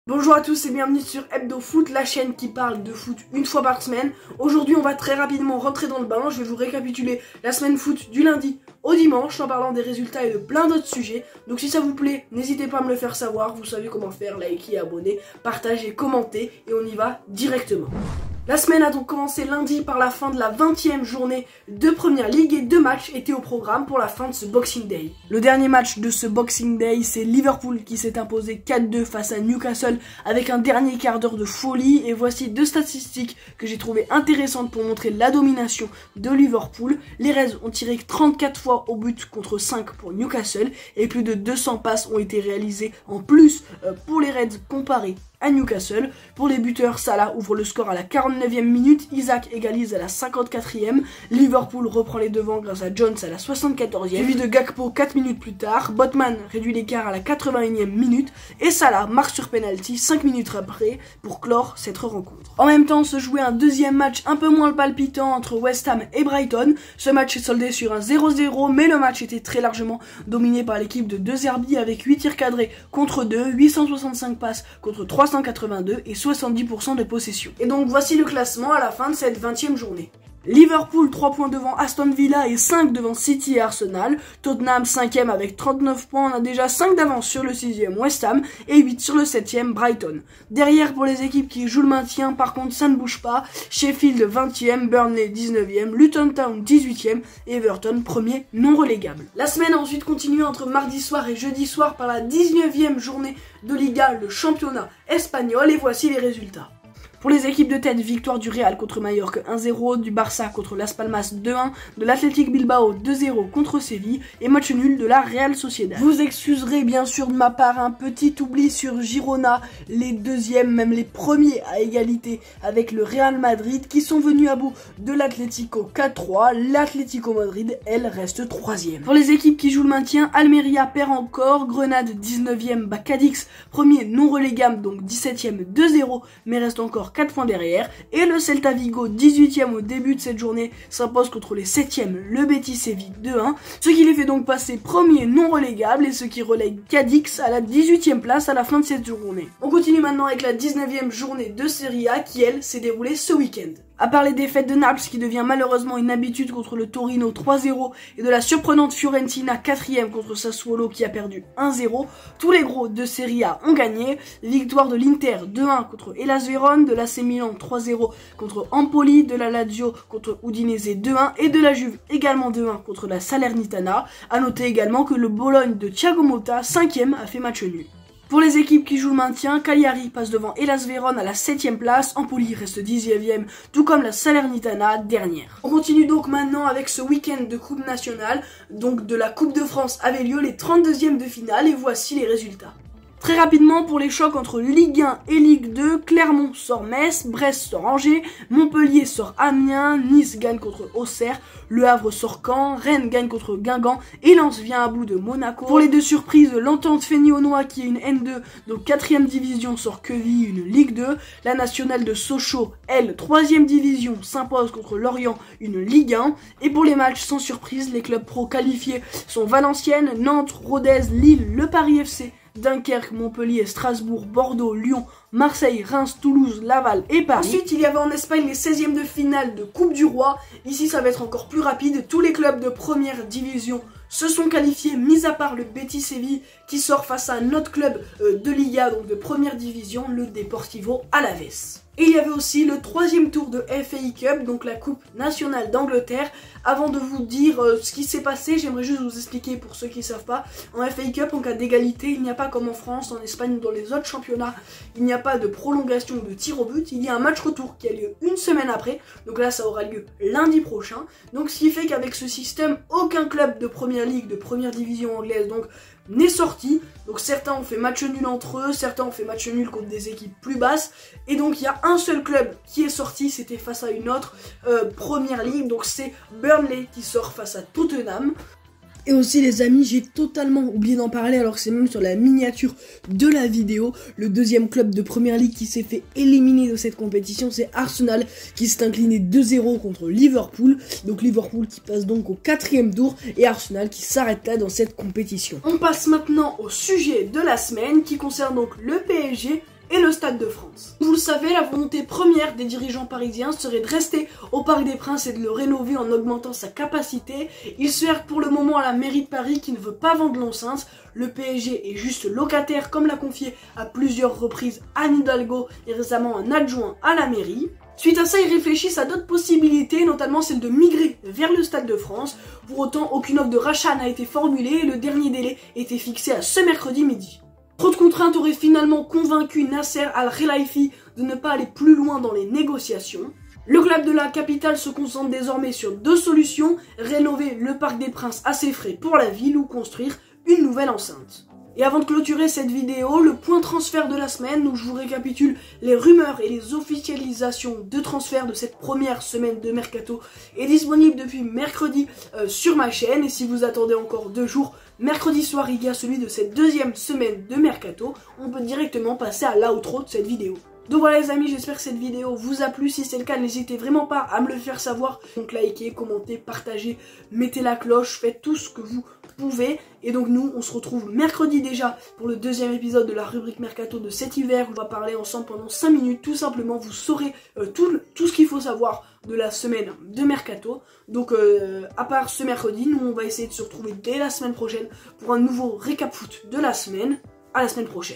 Bonjour à tous et bienvenue sur Hebdo Foot, la chaîne qui parle de foot une fois par semaine. Aujourd'hui on va très rapidement rentrer dans le bain, je vais vous récapituler la semaine foot du lundi au dimanche en parlant des résultats et de plein d'autres sujets. Donc si ça vous plaît, n'hésitez pas à me le faire savoir, vous savez comment faire, likez, abonnez, partagez, commentez et on y va directement. La semaine a donc commencé lundi par la fin de la 20e journée de Première Ligue et 2 matchs étaient au programme pour la fin de ce Boxing Day. Le dernier match de ce Boxing Day, c'est Liverpool qui s'est imposé 4-2 face à Newcastle avec un dernier quart d'heure de folie. Et voici deux statistiques que j'ai trouvées intéressantes pour montrer la domination de Liverpool. Les Reds ont tiré 34 fois au but contre 5 pour Newcastle et plus de 200 passes ont été réalisées en plus pour les Reds comparé à Newcastle. Pour les buteurs, Salah ouvre le score à la 49e minute, Isaac égalise à la 54e, Liverpool reprend les devants grâce à Jones à la 74e, suivi de Gakpo 4 minutes plus tard, Botman réduit l'écart à la 81e minute et Salah marque sur penalty 5 minutes après pour clore cette rencontre. En même temps se jouait un deuxième match un peu moins palpitant entre West Ham et Brighton. Ce match est soldé sur un 0-0 mais le match était très largement dominé par l'équipe de De Zerbi avec 8 tirs cadrés contre 2, 865 passes contre 382 et 70% de possession. Et donc voici le classement à la fin de cette 20e journée. Liverpool 3 points devant Aston Villa et 5 devant City et Arsenal. Tottenham 5e avec 39 points, on a déjà 5 d'avance sur le 6e West Ham et 8 sur le 7e Brighton. Derrière pour les équipes qui jouent le maintien, par contre ça ne bouge pas. Sheffield 20e, Burnley 19e, Luton Town 18e et Everton 1er non relégable. La semaine a ensuite continué entre mardi soir et jeudi soir par la 19e journée de Liga, le championnat espagnol, et voici les résultats. Pour les équipes de tête, victoire du Real contre Mallorca 1-0, du Barça contre Las Palmas 2-1, de l'Athletic Bilbao 2-0 contre Séville et match nul de la Real Sociedad. Vous excuserez bien sûr de ma part un petit oubli sur Girona, les deuxièmes, même les premiers à égalité avec le Real Madrid qui sont venus à bout de l'Atlético 4-3, l'Atlético Madrid elle reste 3e. Pour les équipes qui jouent le maintien, Almeria perd encore, Grenade 19e, Cadix premier non relégable donc 17e 2-0 mais reste encore 4 points derrière, et le Celta Vigo 18e au début de cette journée s'impose contre les 7e le Betis Séville 2-1, ce qui les fait donc passer premier non relégable et ce qui relègue Cadix à la 18e place à la fin de cette journée. On continue maintenant avec la 19e journée de Serie A qui elle s'est déroulée ce week-end. À part les défaites de Naples qui devient malheureusement une habitude contre le Torino 3-0 et de la surprenante Fiorentina 4e contre Sassuolo qui a perdu 1-0, tous les gros de Serie A ont gagné. Victoire de l'Inter 2-1 contre Hellas Vérone, de l'AC Milan 3-0 contre Empoli, de la Lazio contre Udinese 2-1 et de la Juve également 2-1 contre la Salernitana. A noter également que le Bologne de Thiago Motta 5e a fait match nul. Pour les équipes qui jouent le maintien, Cagliari passe devant Hellas Vérone à la 7e place, Empoli reste 19e, tout comme la Salernitana dernière. On continue donc maintenant avec ce week-end de Coupe nationale, donc de la Coupe de France avait lieu les 32e de finale et voici les résultats. Très rapidement pour les chocs entre Ligue 1 et Ligue 2, Clermont sort Metz, Brest sort Angers, Montpellier sort Amiens, Nice gagne contre Auxerre, Le Havre sort Caen, Rennes gagne contre Guingamp et Lens vient à bout de Monaco. Pour les deux surprises, l'Entente Fénionnois qui est une N2, donc 4e division sort Queville, une Ligue 2, la nationale de Sochaux, elle 3e division s'impose contre Lorient, une Ligue 1, et pour les matchs sans surprise, les clubs pro qualifiés sont Valenciennes, Nantes, Rodez, Lille, le Paris FC, Dunkerque, Montpellier, Strasbourg, Bordeaux, Lyon, Marseille, Reims, Toulouse, Laval et Paris. Ensuite, il y avait en Espagne les 16e de finale de Coupe du Roi. Ici, ça va être encore plus rapide. Tous les clubs de première division se sont qualifiés, mis à part le Betis Séville qui sort face à un autre club de Liga, donc de première division, le Deportivo Alavés. Et il y avait aussi le 3e tour de FA Cup, donc la Coupe nationale d'Angleterre. Avant de vous dire ce qui s'est passé, j'aimerais juste vous expliquer pour ceux qui ne savent pas. En FA Cup, en cas d'égalité, il n'y a pas comme en France, en Espagne ou dans les autres championnats, il n'y a pas de prolongation de tir au but. Il y a un match retour qui a lieu une semaine après. Donc là, ça aura lieu lundi prochain. Donc ce qui fait qu'avec ce système, aucun club de première ligue, de première division anglaise, donc n'est sorti. Donc certains ont fait match nul entre eux, certains ont fait match nul contre des équipes plus basses. Et donc il y a un seul club qui est sorti, c'était face à une autre première ligue. Donc c'est Burnley qui sort face à Tottenham. Et aussi les amis, j'ai totalement oublié d'en parler alors que c'est même sur la miniature de la vidéo. Le deuxième club de première ligue qui s'est fait éliminer de cette compétition, c'est Arsenal qui s'est incliné 2-0 contre Liverpool. Donc Liverpool qui passe donc au 4e tour et Arsenal qui s'arrête là dans cette compétition. On passe maintenant au sujet de la semaine qui concerne donc le PSG et le Stade de France. Vous le savez, la volonté première des dirigeants parisiens serait de rester au Parc des Princes et de le rénover en augmentant sa capacité. Il se heurte pour le moment à la mairie de Paris qui ne veut pas vendre l'enceinte. Le PSG est juste locataire, comme l'a confié à plusieurs reprises Anne Hidalgo et récemment un adjoint à la mairie. Suite à ça, ils réfléchissent à d'autres possibilités, notamment celle de migrer vers le Stade de France. Pour autant, aucune offre de rachat n'a été formulée et le dernier délai était fixé à ce mercredi midi. Trop de contraintes auraient finalement convaincu Nasser Al-Khelaifi de ne pas aller plus loin dans les négociations. Le club de la capitale se concentre désormais sur deux solutions, rénover le Parc des Princes à ses frais pour la ville ou construire une nouvelle enceinte. Et avant de clôturer cette vidéo, le point transfert de la semaine où je vous récapitule les rumeurs et les officialisations de transfert de cette première semaine de mercato est disponible depuis mercredi sur ma chaîne. Et si vous attendez encore 2 jours, mercredi soir il y a celui de cette deuxième semaine de mercato. On peut directement passer à l'outro de cette vidéo. Donc voilà les amis, j'espère que cette vidéo vous a plu. Si c'est le cas, n'hésitez vraiment pas à me le faire savoir. Donc likez, commentez, partagez, mettez la cloche, faites tout ce que vous pouvez. Et donc nous, on se retrouve mercredi déjà pour le deuxième épisode de la rubrique Mercato de cet hiver. On va parler ensemble pendant 5 minutes, tout simplement. Vous saurez tout ce qu'il faut savoir de la semaine de Mercato. Donc à part ce mercredi, nous on va essayer de se retrouver dès la semaine prochaine pour un nouveau récap foot de la semaine. À la semaine prochaine.